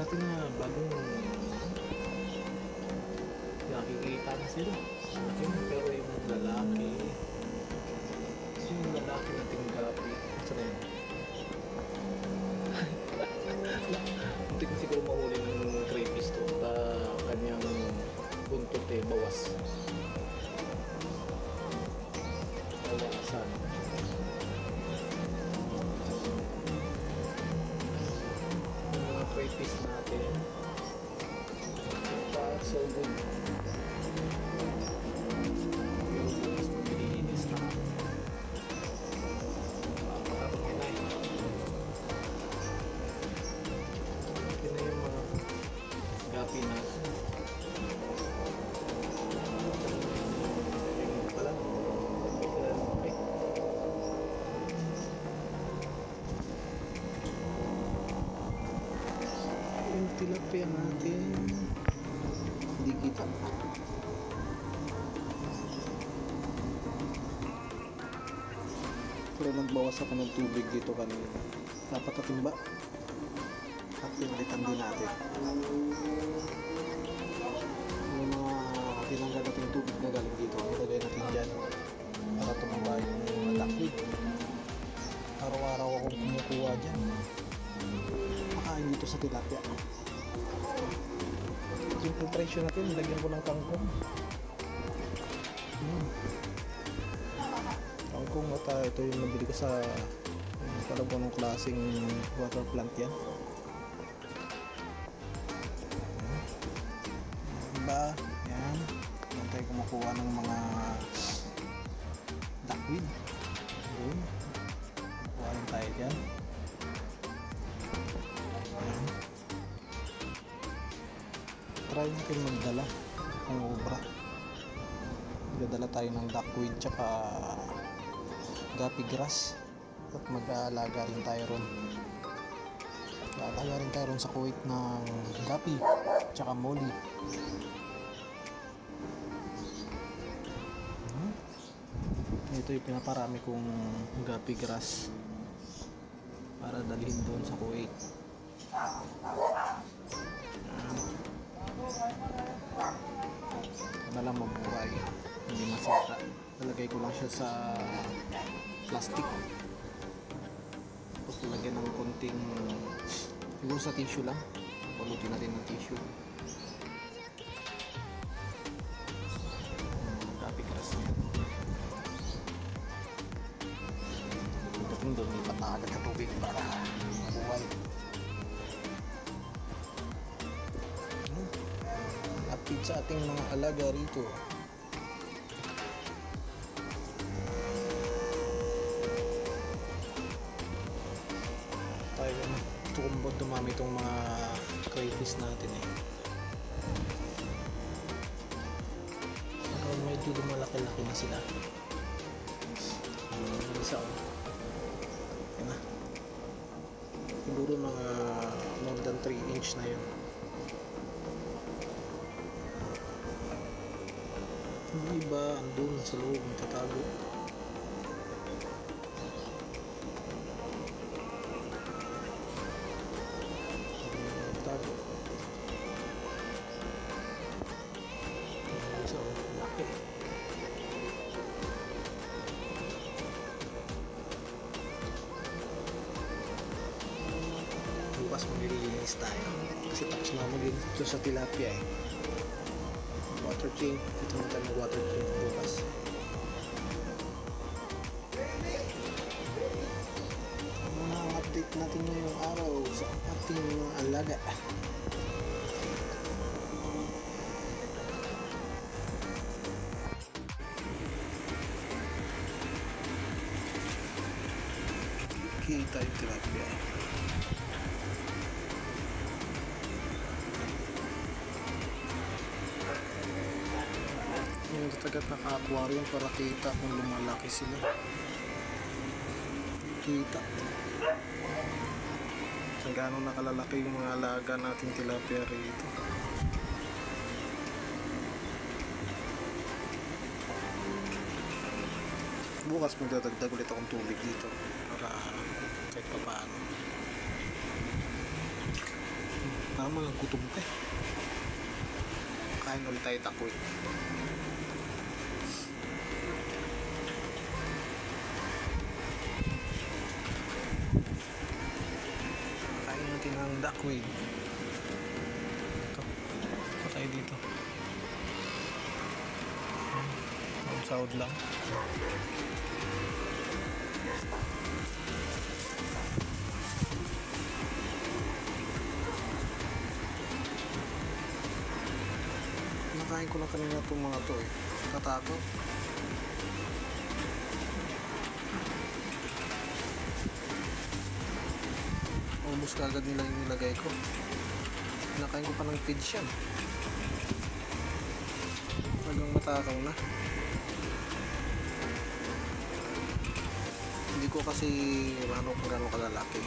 natin na bagong nakikita na sila. Malaki na, pero yung lalaki, yung lalaki nating gabi, sa rin. Hindi ko siguro mahuli ng crayfish to. Kanyang buntot bawas. Bawasan. Yung mga crayfish natin. So good. Yung bukas maglilinis na. Parang kinay. Yun na yung mga gapi natin. Yung pala. Okay. Yung tilapia natin. Hindi kita. Pero nagbawas ako ng tubig dito kanina. Dapat natin ba? At pinalitan din natin. Yung mga tinanggal natin yung tubig na galing dito, ilagay natin dyan para tumaba yung duckweed. Araw-araw akong kumukuha dyan. Makain dito sa tilapia. Yung filtration natin, lagyan ko ng kangkong. Kangkong at ito yung nabili ko sa para po ng klaseng water plant yan. Diba? Yan. Yan tayo kumukuha ng mga duckweed. Doon. Kumukuha lang tayo dyan. Yan. Try natin magdala ng obra. Magdala tayo ng duckweed tsaka gapi grass at mag-aalaga rin tayo ron. Mag-aalaga rin tayo ron sa Kuwait ng gapi tsaka molly. Ito yung pinaparami kong gapi grass para dalhin doon sa Kuwait. Na lang mabuhay, hindi masira. Lalagay ko lang siya sa plastic, tapos lagyan ng konting siguro sa tissue lang, palutin natin ng tissue. Gapi grass niya dating doon, lipat na agad sa tubig para mabuhay. Lapit sa ating mga alaga rito. Tayo na tukumbod dumami itong mga crayfish natin pero medyo lumalaki-laki na sila. Isa yan na, siguro mga more than 3 inch na yun. Yung iba andun sa loob natatago. Tago. So, laki. Bukas maglilinis tayo kasi tapos na maglinis ito sa tilapia water change. Ito na tayo water change bukas. Mga update natin ngayong araw sa ating mga alaga. Kita yung tilapia. Yung tatagat naka-aquarium para kita kung lumalaki sila. Kita kung gaano nakalalaki yung mga alaga nating tilapia rito. Bukas magdadagdag ulit akong tubig dito para kahit pa paano. Tama, gutom ka eh. Kain ulit tayo takoy. Kain natin ang duckweed. Ito. Ito tayo dito. Ang sahod lang. Nakain ko na kanina itong mga to eh. Katato. Ubus ka agad nila yung nilagay ko. Nakain ko pa ng feeds yan. Hanggang matakaw na. Hindi ko kasi kung gano'ng kalalaki.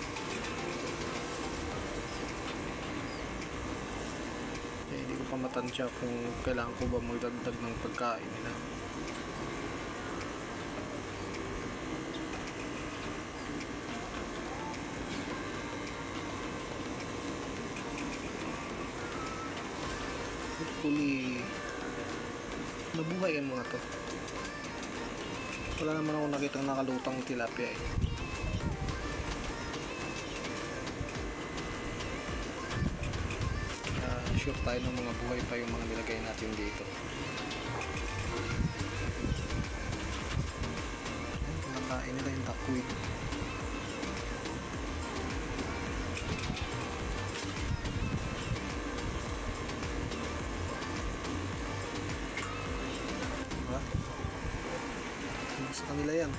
Kaya hindi ko pa matansya kung kailangan ko ba magdagdag ng pagkain nila. Hopefully nabuhay ang mga to. Wala naman ako nakitang nakalutang tilapia eh. Sure tayo ng mga buhay pa yung mga nilagay natin dito. Nakain nila yung duckweed. Diba? Sa kanila yan.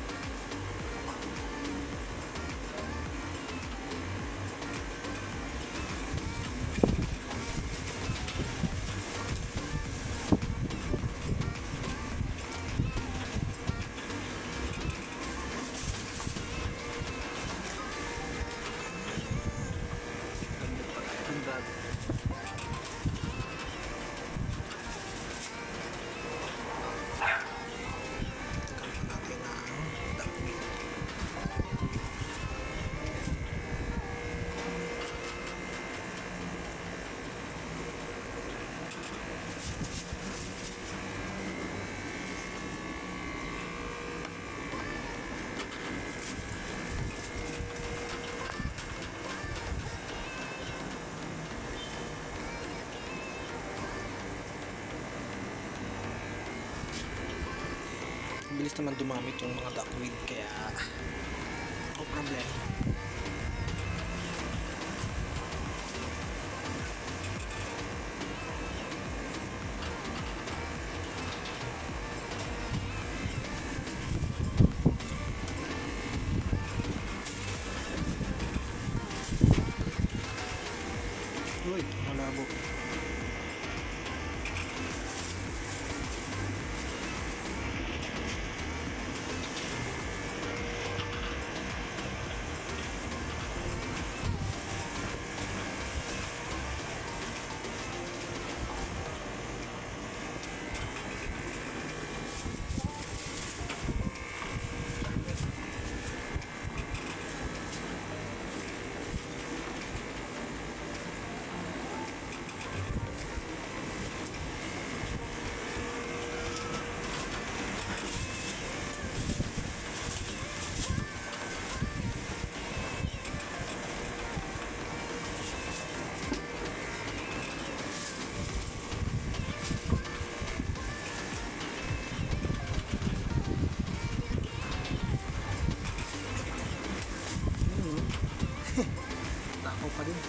Bilis naman dumami itong mga duckweed kaya no problem. Uy, malabo. Takaw pa din.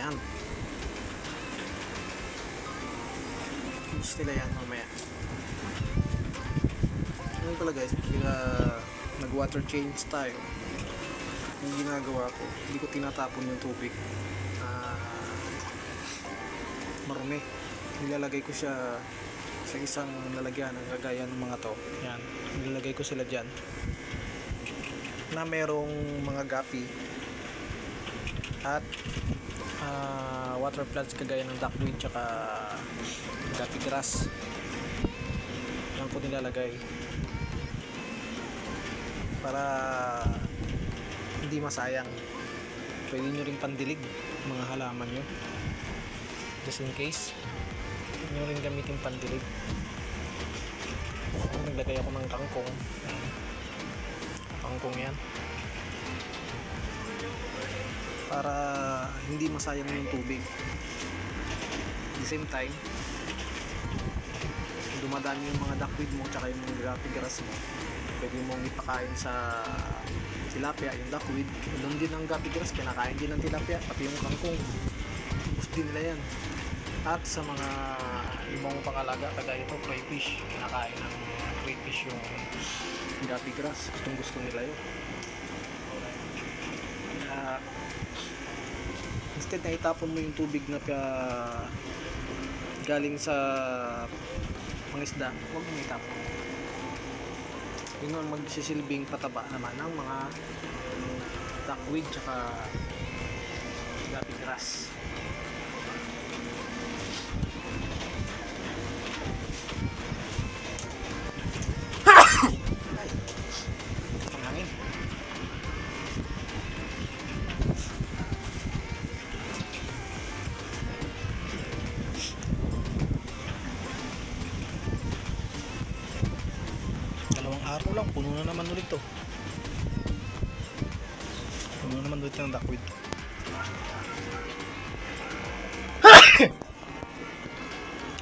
Yan. Gusto nila yan mamaya. Ngayon pala guys, nag water change tayo. Yung ginagawa ko, hindi ko tinatapon yung tubig. Marumi. nilalagay ko siya sa isang lalagyan ng kagaya ng mga to. Yan, nilalagay ko sila dyan na merong mga gapi at water plants kagaya ng duckweed tsaka gapi grass. Yan ko nilalagay para hindi masayang. Pwede nyo rin pandilig mga halaman nyo just in case. Pwede nyo rin gamitin pandilig. Naglagay ako ng kangkong. Kangkong yan para hindi masayang yung tubig. At the same time, dumadami yung mga duckweed mo tsaka yung mga gapi grass mo, pwede mong ipakain sa tilapia yung duckweed. Doon din ang gapi grass, kinakain din ng tilapia, pati yung kangkong ubus din nila yan. At sa mga ibang pangalaga kagaya ito, crayfish, kinakain ng crayfish yung gapi grass, gustong gusto nila yun. Instead na itapon mo yung tubig na galing sa mangisda, huwag mo itapon. Yun ang magsisilbing pataba naman ng mga duckweed tsaka gapi grass. Ang hangin. Araw lang, puno na naman ulit to. Puno naman ulit ng duckweed.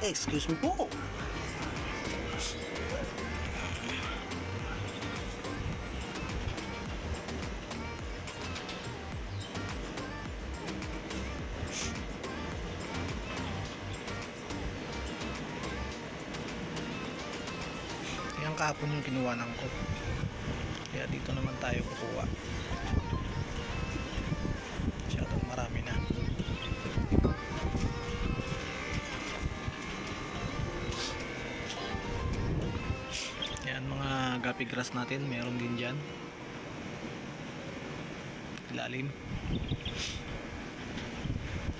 Excuse me po. Kahapon yung kinuwanan ko, kaya dito naman tayo kukuha. Masyadong marami na. Yan mga gapi grass natin, meron din dyan ilalim.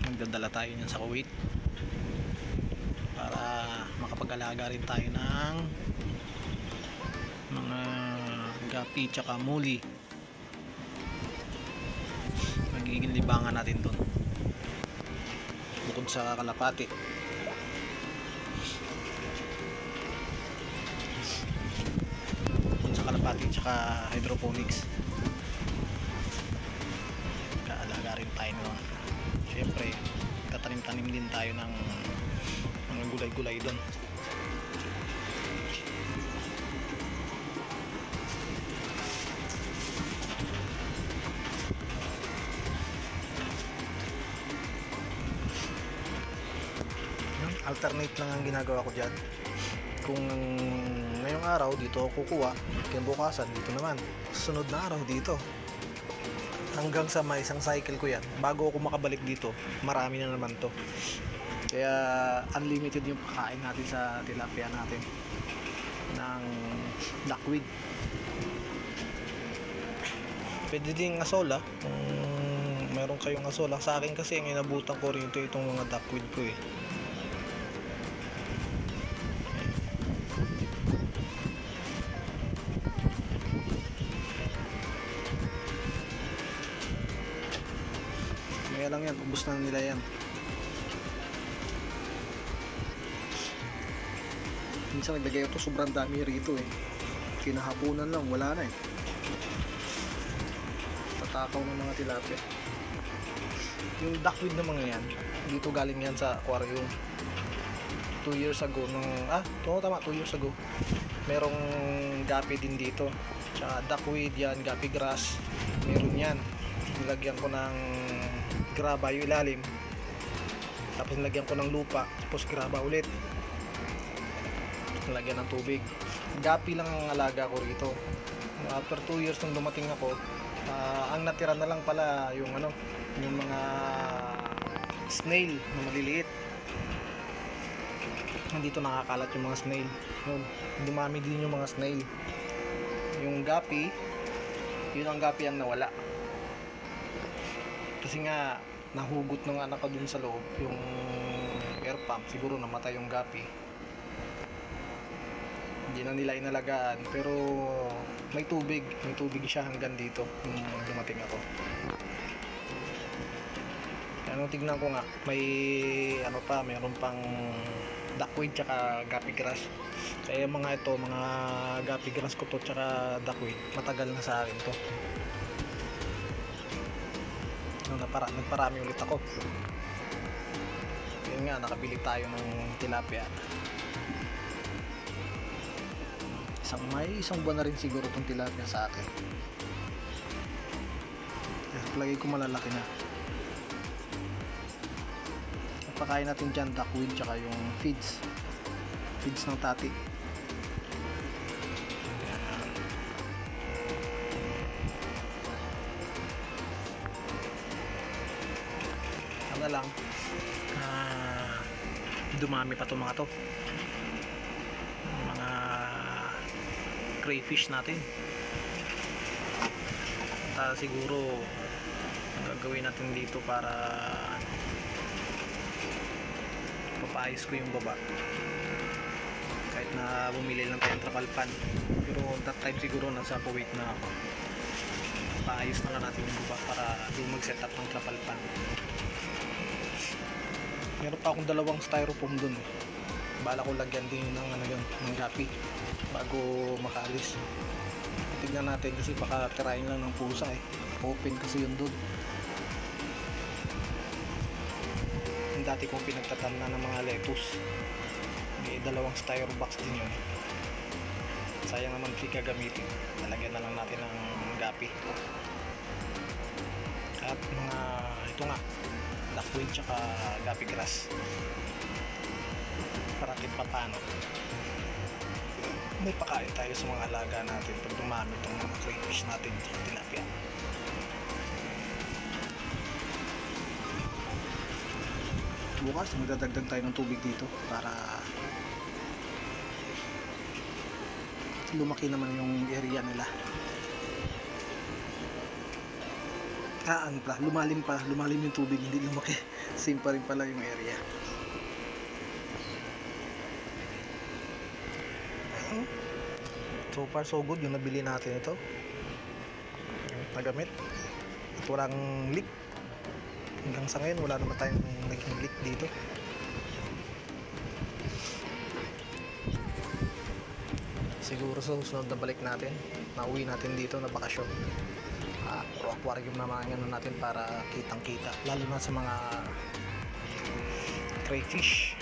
Magdadala tayo nyan sa Kuwait para makapag-alaga rin tayo ng mga gapi tsaka muli. Magiging libangan natin doon bukod sa kalapati. Bukod sa kalapati tsaka hydroponics, kaalaga rin tayo doon. Syempre tatanim-tanim din tayo ng mga gulay-gulay doon. Alternate lang ang ginagawa ko dyan. Kung ngayong araw dito ako kukuha, kinabukasan dito naman, sunod na araw dito, hanggang sa may isang cycle ko yan. Bago ako makabalik dito, marami na naman to. Kaya unlimited yung pakain natin sa tilapia natin ng duckweed. Pwede din asola kung meron kayong asola. Sa akin kasi ang inabutan ko rin itong mga duckweed ko eh. Kaya lang yan, ubus na nila yan. Minsan naglagay ito, sobrang dami rito eh. Kinahapunan lang, wala na eh. Tatakaw ng mga tilapia. Yung duckweed na mga yan, dito galing yan sa aquarium 2 years ago. Tama, 2 years ago merong gapi din dito, tsaka duckweed yan, gapi grass, meron yan. Nilagyan ko ng graba yung ilalim, tapos nilagyan ko ng lupa, tapos graba ulit, nilagyan ng tubig. Gapi lang ang alaga ko rito. After 2 years nung dumating ako, ang natira na lang pala yung yung mga snail na maliliit. nandito nakakalat yung mga snail. Yun, dumami din yung mga snail. Yung gapi, yun ang gapi ang nawala. Kasi nga nahugot ng anak ko dun sa loob yung air pump, siguro namatay yung gapi. Hindi na nila inalagaan, pero may tubig siya hanggang dito nung dumating ako. Ano, tignan ko nga, may ano pa, mayroon pang duckweed tsaka guppy grass. Kaya mga ito, mga guppy grass ko to tsaka duckweed, matagal na sa akin to. Nagparami ulit ako. Yun nga, nakabili tayo ng tilapia. Isang buwan na rin siguro itong tilapia sa akin. Lagi ko malalaki na. Pakain natin dyan duckweed tsaka yung feeds ng tati. Ano lang, dumami pa itong mga to, mga crayfish natin. At siguro ang gagawin natin dito para papaayos ko yung baba, kahit na bumili lang tayong trapal pan, pero that time siguro nasa Kuwait na ako, paayos na lang natin yung baba para di mag set up ng trapal pan. Meron pa akong dalawang styrofoam dun eh. Bala ko lagyan din ng gapi bago makaalis. Tignan natin kasi baka tirahin lang ng pusa eh. Open kasi yun dun. Yung dati kong pinagtatamna ng mga lettuce, may dalawang styro box din yun. Sayang naman hindi gagamitin. Nalagyan na lang natin ng gapi. At mga ito nga, duckweed tsaka guppy grass para kahit papano may pakain tayo sa mga alaga natin pag dumami itong mga crayfish natin tsaka tilapia. Bukas magdadagdag tayo ng tubig dito para lumaki naman yung area nila. Ano pala, lumalim yung tubig, hindi lumaki. Same pa rin pala yung area. So far so good yung nabili natin ito, nagamit at walang leak. Hanggang sa ngayon wala naman tayong naging leak dito. Siguro sa susunod na balik natin, nauwi natin dito na bakasyon, aquarium naman natin para kitang kita, lalo na sa mga crayfish.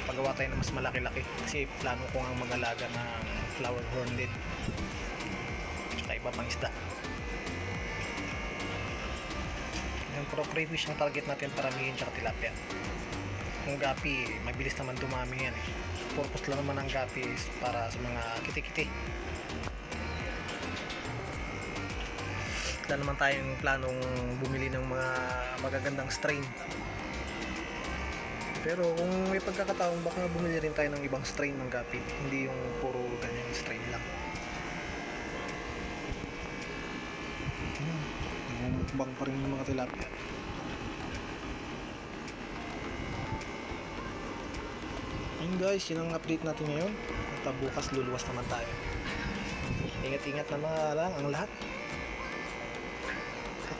Pagawa tayo na mas malaki-laki kasi plano ko ang mag-alaga ng flower hornlet tsaka iba pang isda. Yung pro crayfish ang target natin, paramihin tsaka tilapia. Yung gapi mabilis naman dumami yan eh. Purpose lang naman ng gapi is para sa mga kiti-kiti. Wala naman tayong planong bumili ng mga magagandang strain, pero kung may pagkakataon baka bumili rin tayo ng ibang strain ng gapi, hindi yung puro ganyang strain lang. Namumukbang pa rin yung mga tilapia. Ayun guys, yun ang update natin ngayon. At bukas luluwas naman tayo. Ingat-ingat na mga lang ang lahat.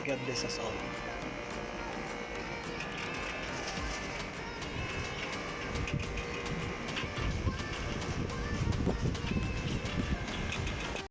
God bless us all.